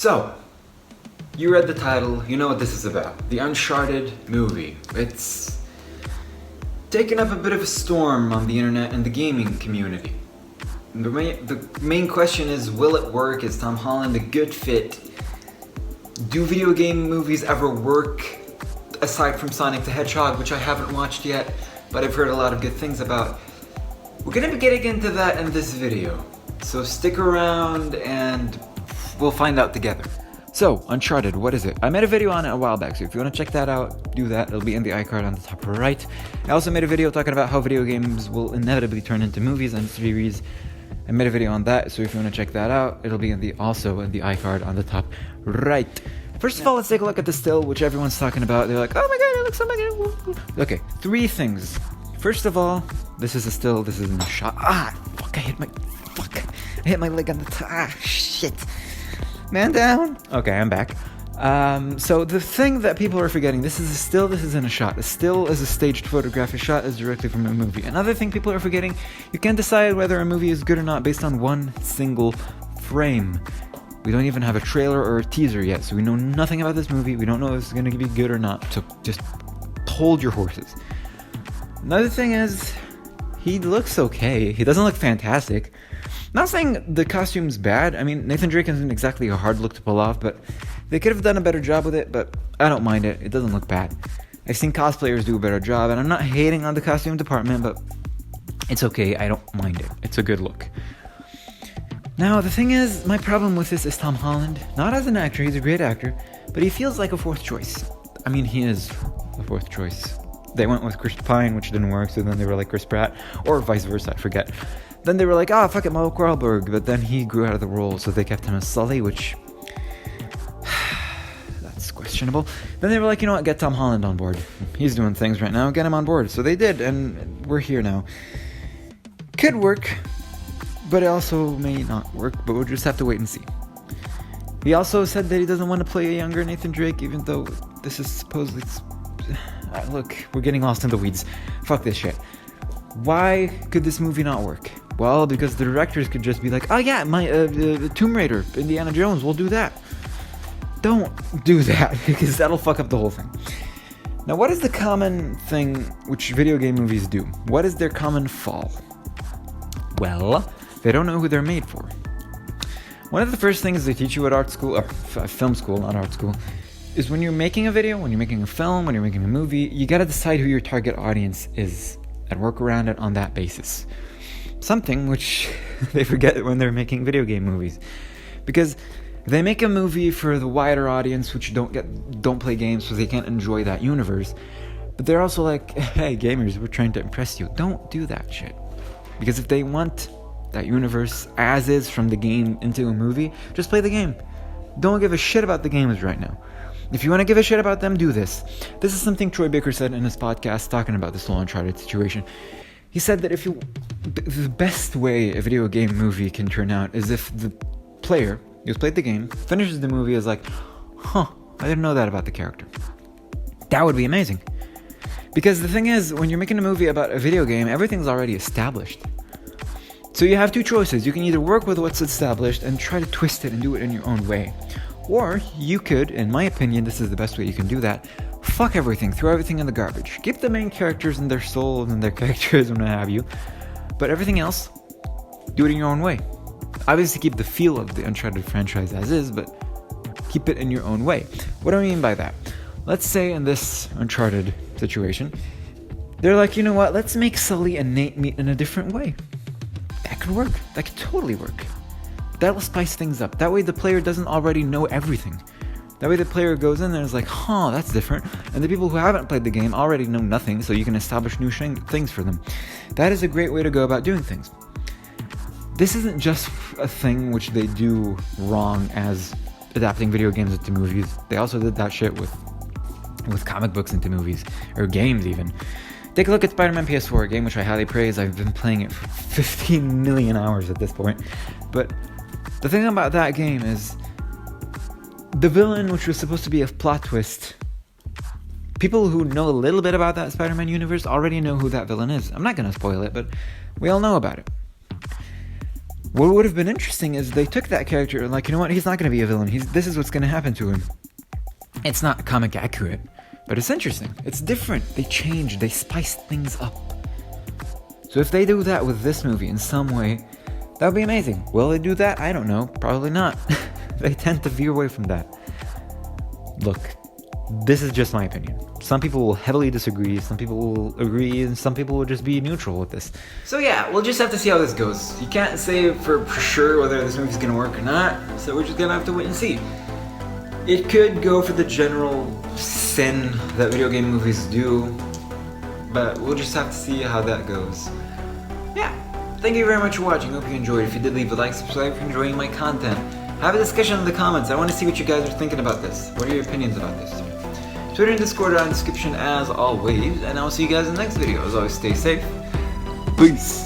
So, you read the title, you know what this is about. The Uncharted Movie. It's taken up a bit of a storm on the internet and the gaming community. The main question is, will it work? Is Tom Holland a good fit? Do video game movies ever work aside from Sonic the Hedgehog, which I haven't watched yet, but I've heard a lot of good things about? We're gonna be getting into that in this video, so stick around and we'll find out together. So, Uncharted, what is it? I made a video on it a while back, so if you want to check that out, do that. It'll be in the iCard on the top right. I also made a video talking about how video games will inevitably turn into movies and series. I made a video on that, so if you want to check that out, it'll be also in the iCard on the top right. First of all, let's take a look at the still, which everyone's talking about. They're like, oh my god, it looks so good. Okay, 3 things. First of all, this is a still, this isn't a shot. Fuck, I hit my leg on the top. Shit. Man down. Okay, I'm back. So the thing that people are forgetting, this is a still, this isn't a shot. A still is a staged photograph. A shot is directly from a movie. Another thing people are forgetting, you can't decide whether a movie is good or not based on one single frame. We don't even have a trailer or a teaser yet, so we know nothing about this movie. We don't know if it's going to be good or not, so just hold your horses. Another thing is, he looks okay. He doesn't look fantastic. Not saying the costume's bad. I mean, Nathan Drake isn't exactly a hard look to pull off, but they could have done a better job with it, but I don't mind it. It doesn't look bad. I've seen cosplayers do a better job, and I'm not hating on the costume department, but it's okay. I don't mind it. It's a good look. Now, the thing is, my problem with this is Tom Holland. Not as an actor, he's a great actor, but he feels like a 4th choice. I mean, he is a 4th choice. They went with Chris Pine, which didn't work, so then they were like Chris Pratt, or vice versa, I forget. Then they were like, fuck it, Mark Wahlberg, but then he grew out of the role, so they kept him as Sully, which... that's questionable. Then they were like, you know what, get Tom Holland on board. He's doing things right now, get him on board. So they did, and we're here now. Could work, but it also may not work, but we'll just have to wait and see. He also said that he doesn't want to play a younger Nathan Drake, even though this is supposedly... look, we're getting lost in the weeds. Fuck this shit. Why could this movie not work? Well, because the directors could just be like, oh yeah, my Tomb Raider, Indiana Jones, we'll do that. Don't do that, because that'll fuck up the whole thing. Now, what is the common thing which video game movies do? What is their common fall? Well, they don't know who they're made for. One of the first things they teach you at art school, or film school, not art school, is when you're making a video, when you're making a film, when you're making a movie, you gotta decide who your target audience is and work around it on that basis. Something which they forget when they're making video game movies. Because they make a movie for the wider audience which don't play games, so they can't enjoy that universe. But they're also like, hey gamers, we're trying to impress you. Don't do that shit. Because if they want that universe as is from the game into a movie, just play the game. Don't give a shit about the games right now. If you want to give a shit about them, do this. This is something Troy Baker said in his podcast talking about this whole Uncharted situation. He said that the best way a video game movie can turn out is if the player who's played the game finishes the movie as like, I didn't know that about the character. That would be amazing. Because the thing is, when you're making a movie about a video game, everything's already established. So you have 2 choices. You can either work with what's established and try to twist it and do it in your own way. Or you could, in my opinion, this is the best way you can do that, fuck everything, throw everything in the garbage. Keep the main characters and their soul and their characters and what have you. But everything else, do it in your own way. Obviously keep the feel of the Uncharted franchise as is, but keep it in your own way. What do I mean by that? Let's say in this Uncharted situation, they're like, you know what, let's make Sully and Nate meet in a different way. That could work. That could totally work. That'll spice things up. That way the player doesn't already know everything. That way the player goes in there and is like, that's different. And the people who haven't played the game already know nothing, so you can establish new things for them. That is a great way to go about doing things. This isn't just a thing which they do wrong as adapting video games into movies. They also did that shit with comic books into movies, or games even. Take a look at SpiderMan PS4, a game which I highly praise. I've been playing it for 15 million hours at this point. But the thing about that game is the villain, which was supposed to be a plot twist, people who know a little bit about that Spider-Man universe already know who that villain is. I'm not going to spoil it, but we all know about it. What would have been interesting is they took that character and like, you know what, he's not going to be a villain. This is what's going to happen to him. It's not comic accurate, but it's interesting. It's different. They changed. They spiced things up. So if they do that with this movie in some way, that would be amazing. Will they do that? I don't know. Probably not. They tend to veer away from that. Look, this is just my opinion. Some people will heavily disagree, some people will agree, and some people will just be neutral with this. So yeah, we'll just have to see how this goes. You can't say for sure whether this movie's gonna work or not, so we're just gonna have to wait and see. It could go for the general sin that video game movies do, but we'll just have to see how that goes. Yeah, thank you very much for watching. Hope you enjoyed. If you did, leave a like, subscribe if you're enjoying my content. Have a discussion in the comments. I want to see what you guys are thinking about this. What are your opinions about this? Twitter and Discord are in the description as always, and I'll see you guys in the next video. As always, stay safe. Peace.